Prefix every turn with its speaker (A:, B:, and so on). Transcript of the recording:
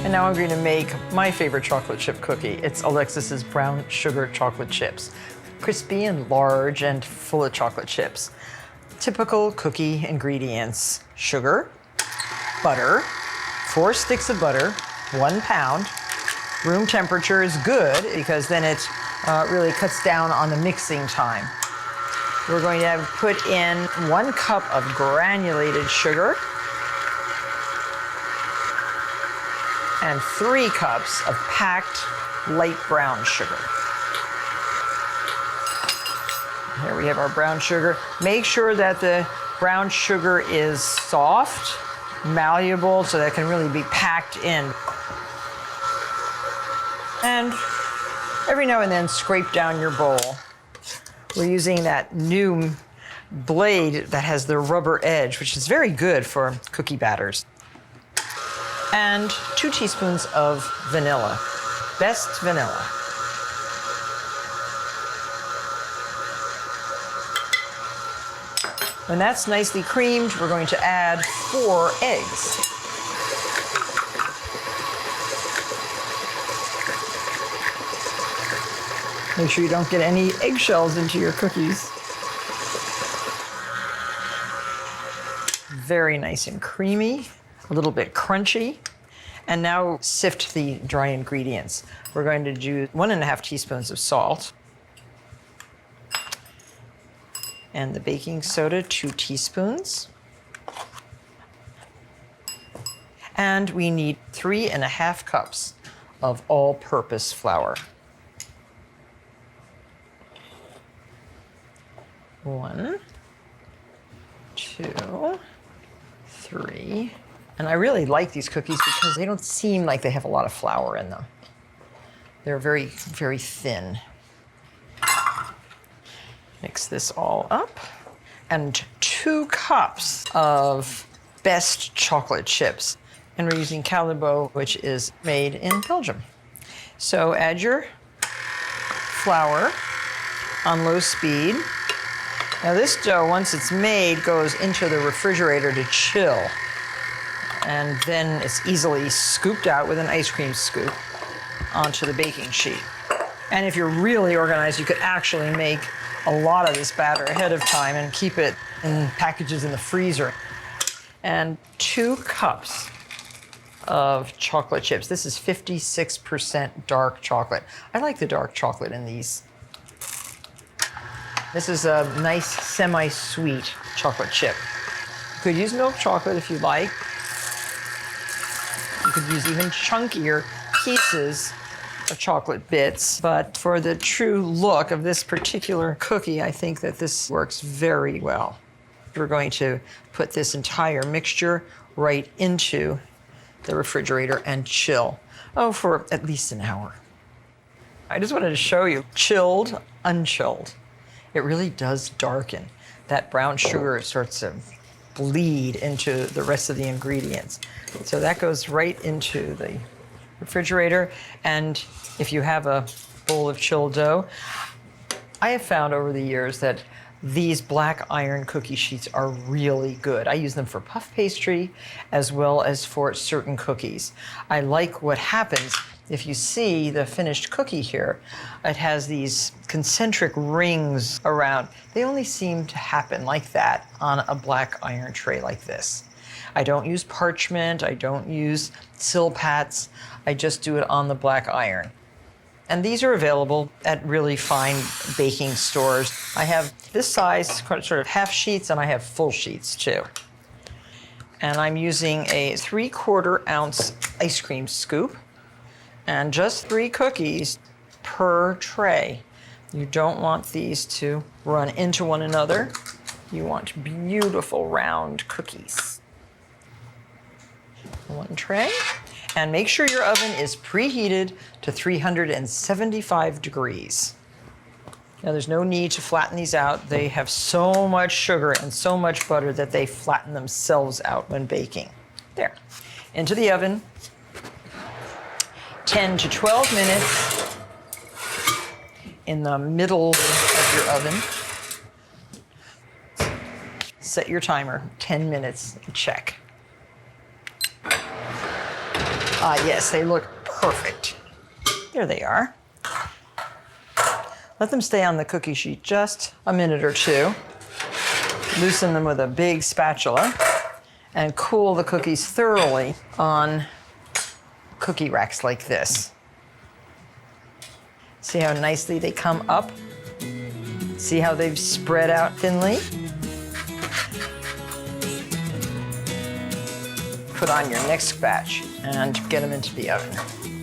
A: And now I'm going to make my favorite chocolate chip cookie. It's Alexis's brown sugar chocolate chips. Crispy and large and full of chocolate chips. Typical cookie ingredients: sugar, butter, 4 sticks of butter, 1 pound. Room temperature is good because then it really cuts down on the mixing time. We're going to put in 1 cup of granulated sugar and 3 cups of packed light brown sugar. Here we have our brown sugar. Make sure that the brown sugar is soft, malleable, so that it can really be packed in. And every now and then, scrape down your bowl. We're using that new blade that has the rubber edge, which is very good for cookie batters. And 2 teaspoons of vanilla, best vanilla. When that's nicely creamed, we're going to add 4 eggs. Make sure you don't get any eggshells into your cookies. Very nice and creamy, a little bit crunchy. And now sift the dry ingredients. We're going to do 1½ teaspoons of salt. And the baking soda, 2 teaspoons. And we need 3½ cups of all-purpose flour. 1, 2, 3. And I really like these cookies because they don't seem like they have a lot of flour in them. They're very, very thin. Mix this all up. And 2 cups of best chocolate chips. And we're using Callebaut, which is made in Belgium. So add your flour on low speed. Now this dough, once it's made, goes into the refrigerator to chill. And then it's easily scooped out with an ice cream scoop onto the baking sheet. And if you're really organized, you could actually make a lot of this batter ahead of time and keep it in packages in the freezer. And 2 cups of chocolate chips. This is 56% dark chocolate. I like the dark chocolate in these. This is a nice semi-sweet chocolate chip. You could use milk chocolate if you like. You could use even chunkier pieces of chocolate bits, but for the true look of this particular cookie, I think that this works very well. We're going to put this entire mixture right into the refrigerator and chill, for at least an hour. I just wanted to show you, chilled, unchilled. It really does darken. That brown sugar starts to bleed into the rest of the ingredients. So that goes right into the refrigerator. And if you have a bowl of chilled dough, I have found over the years that these black iron cookie sheets are really good. I use them for puff pastry as well as for certain cookies. I like what happens. If you see the finished cookie here, it has these concentric rings around. They only seem to happen like that on a black iron tray like this. I don't use parchment, I don't use silpats, I just do it on the black iron. And these are available at really fine baking stores. I have this size, sort of half sheets, and I have full sheets too. And I'm using a 3/4 ounce ice cream scoop and just 3 cookies per tray. You don't want these to run into one another. You want beautiful round cookies. 1 tray. And make sure your oven is preheated to 375 degrees. Now there's no need to flatten these out. They have so much sugar and so much butter that they flatten themselves out when baking. There. Into the oven. 10 to 12 minutes in the middle of your oven. Set your timer, 10 minutes, check. Yes, they look perfect. There they are. Let them stay on the cookie sheet just a minute or two. Loosen them with a big spatula and cool the cookies thoroughly on cookie racks like this. See how nicely they come up? See how they've spread out thinly? Put on your next batch and get them into the oven.